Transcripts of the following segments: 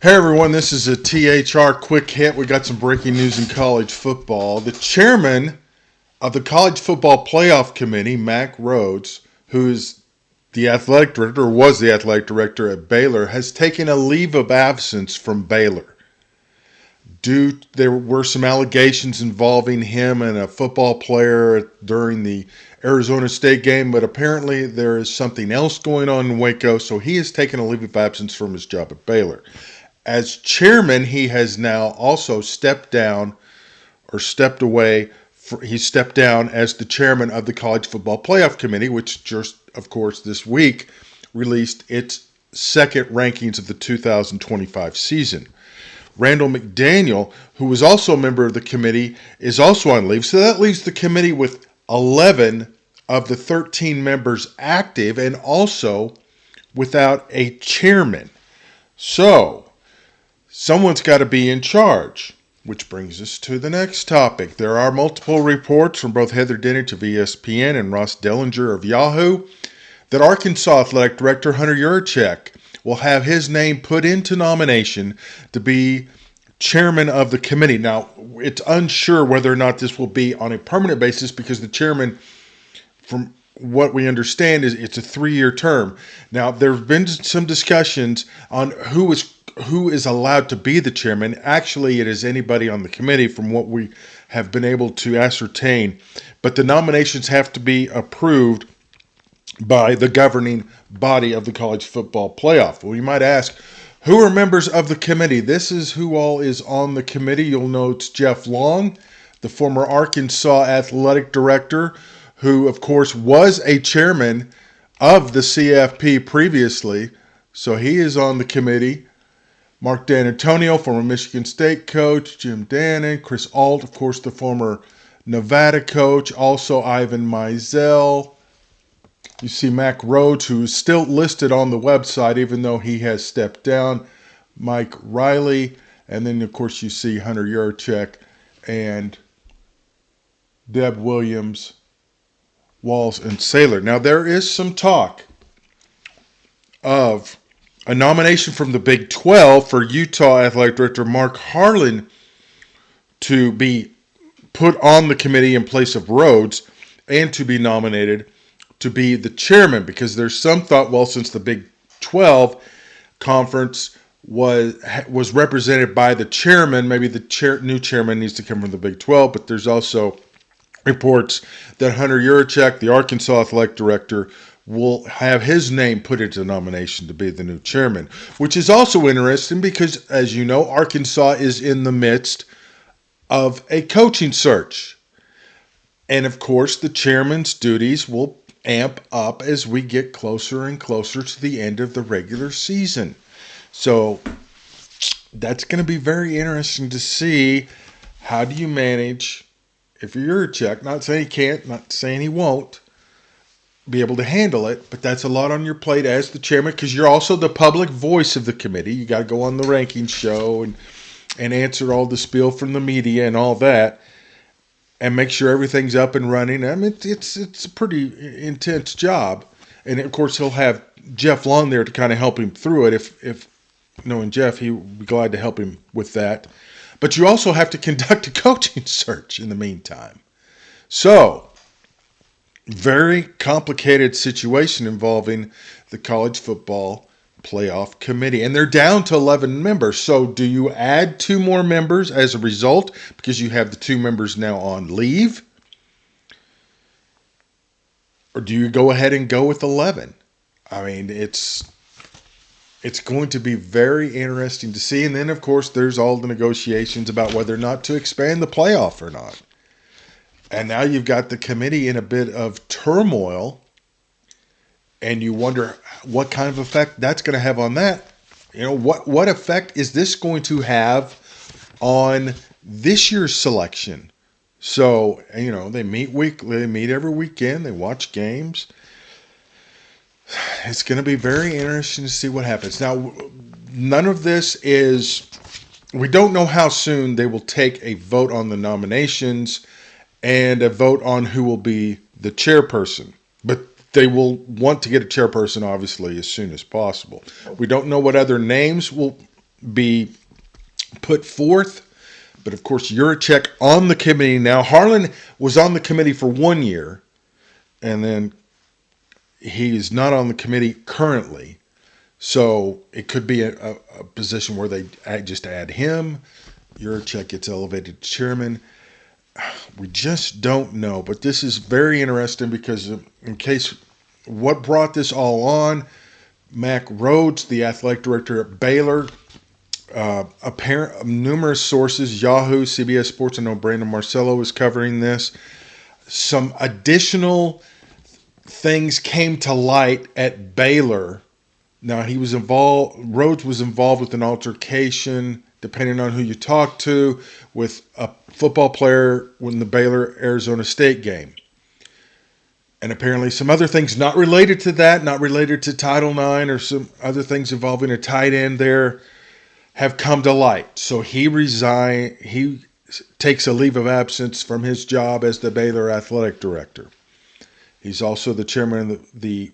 Hey everyone, this is a THR quick hit. We got some breaking news in college football. The chairman of the College Football Playoff Committee, Mack Rhoades, who is the athletic director, or was the athletic director at Baylor, has taken a leave of absence from Baylor. There were some allegations involving him and a football player during the Arizona State game, but apparently there is something else going on in Waco, so he has taken a leave of absence from his job at Baylor. As chairman, he has now also stepped away. He stepped down as the chairman of the College Football Playoff Committee, which just, of course, this week released its second rankings of the 2025 season. Randall McDaniel, who was also a member of the committee, is also on leave. So that leaves the committee with 11 of the 13 members active and also without a chairman. So someone's got to be in charge, which brings us to the next topic. There are multiple reports from both Heather Dinich of ESPN and Ross Dellinger of Yahoo that Arkansas Athletic Director Hunter Yurachek will have his name put into nomination to be chairman of the committee. Now, it's unsure whether or not this will be on a permanent basis because the chairman, from what we understand, is it's a 3-year term. Now, there have been some discussions on who is allowed to be the chairman. Actually, it is anybody on the committee from what we have been able to ascertain. But the nominations have to be approved by the governing body of the College Football Playoff. Well, you might ask, who are members of the committee? This is who all is on the committee. You'll know it's Jeff Long, the former Arkansas athletic director, who, of course, was a chairman of the CFP previously. So he is on the committee. Mark D'Antonio, former Michigan State coach. Jim Dannon. Chris Alt, of course, the former Nevada coach. Also Ivan Mizell. You see Mack Rhoades, who's still listed on the website, even though he has stepped down. Mike Riley. And then, of course, you see Hunter Yurachek and Deb Williams, Walls, and Saylor. Now, there is some talk of a nomination from the Big 12 for Utah Athletic Director Mark Harlan to be put on the committee in place of Rhoades and to be nominated to be the chairman, because there's some thought, well, since the Big 12 conference was represented by the chairman, maybe the new chairman needs to come from the Big 12, but there's also reports that Hunter Yurachek, the Arkansas Athletic Director, will have his name put into nomination to be the new chairman, which is also interesting because, as you know, Arkansas is in the midst of a coaching search. And, of course, the chairman's duties will amp up as we get closer and closer to the end of the regular season. So that's going to be very interesting to see. How do you manage, if you're Yurachek, not saying he can't, not saying he won't be able to handle it, but that's a lot on your plate as the chairman, because you're also the public voice of the committee. You got to go on the ranking show and answer all the spiel from the media and all that, and make sure everything's up and running. I mean, it's a pretty intense job, and of course he'll have Jeff Long there to kind of help him through it. If knowing Jeff, he would be glad to help him with that. But you also have to conduct a coaching search in the meantime. So, very complicated situation involving the College Football Playoff Committee. And they're down to 11 members. So do you add 2 more members as a result because you have the 2 members now on leave? Or do you go ahead and go with 11? I mean, it's going to be very interesting to see. And then, of course, there's all the negotiations about whether or not to expand the playoff or not. And now you've got the committee in a bit of turmoil, and you wonder what kind of effect that's going to have on that. You know, what effect is this going to have on this year's selection? So, you know, they meet weekly, they meet every weekend, they watch games. It's going to be very interesting to see what happens. Now, none of this is, we don't know how soon they will take a vote on the nominations and a vote on who will be the chairperson. But they will want to get a chairperson, obviously, as soon as possible. We don't know what other names will be put forth. But of course, Juracek on the committee now. Harlan was on the committee for 1 year, and then he is not on the committee currently. So it could be a position where they just add him. Juracek gets elevated to chairman. We just don't know. But this is very interesting because in case what brought this all on, Mac Rhodes, the athletic director at Baylor, numerous sources, Yahoo, CBS Sports, I know Brandon Marcello is covering this. Some additional things came to light at Baylor. Now, Rhodes was involved with an altercation, depending on who you talk to, with a football player in the Baylor-Arizona State game. And apparently some other things not related to that, not related to Title IX or some other things involving a tight end there have come to light. So he takes a leave of absence from his job as the Baylor athletic director. He's also the chairman of the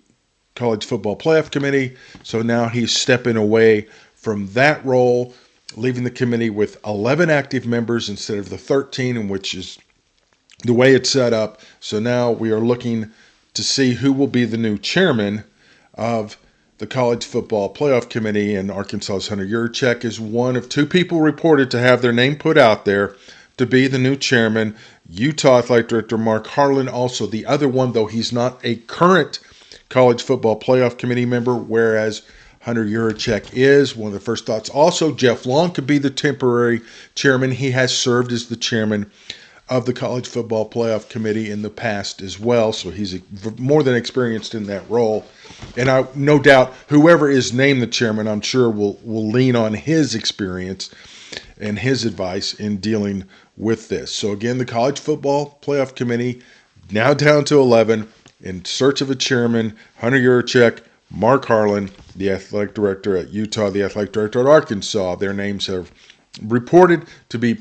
College Football Playoff Committee. So now he's stepping away from that role, leaving the committee with 11 active members instead of the 13, in which is the way it's set up. So now we are looking to see who will be the new chairman of the College Football Playoff Committee, and Arkansas's Hunter Juracek is one of two people reported to have their name put out there to be the new chairman. Utah Athletic Director Mark Harlan, also the other one, though he's not a current College Football Playoff Committee member, whereas Hunter Juracek is. One of the first thoughts. Also, Jeff Long could be the temporary chairman. He has served as the chairman of the College Football Playoff Committee in the past as well, so he's more than experienced in that role. And I no doubt whoever is named the chairman, I'm sure will lean on his experience and his advice in dealing with this. So again, the College Football Playoff Committee now down to 11 in search of a chairman. Hunter Juracek, Mark Harlan, the athletic director at Utah, the athletic director at Arkansas. Their names have reported to be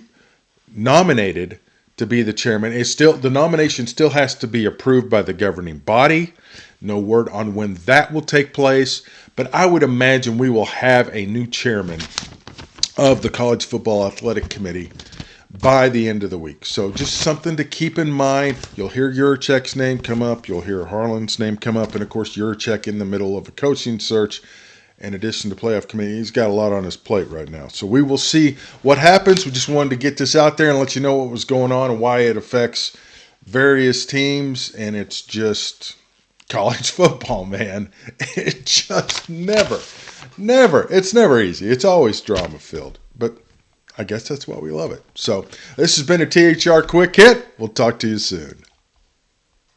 nominated to be the chairman. The nomination still has to be approved by the governing body. No word on when that will take place, but I would imagine we will have a new chairman of the College Football Athletic Committee by the end of the week. So just something to keep in mind. You'll hear Juracek's name come up. You'll hear Harlan's name come up. And, of course, Juracek in the middle of a coaching search. In addition to playoff committee, he's got a lot on his plate right now. So we will see what happens. We just wanted to get this out there and let you know what was going on and why it affects various teams. And it's just college football, man. It just it's never easy. It's always drama-filled. But I guess that's why we love it. So this has been a THR Quick Hit. We'll talk to you soon.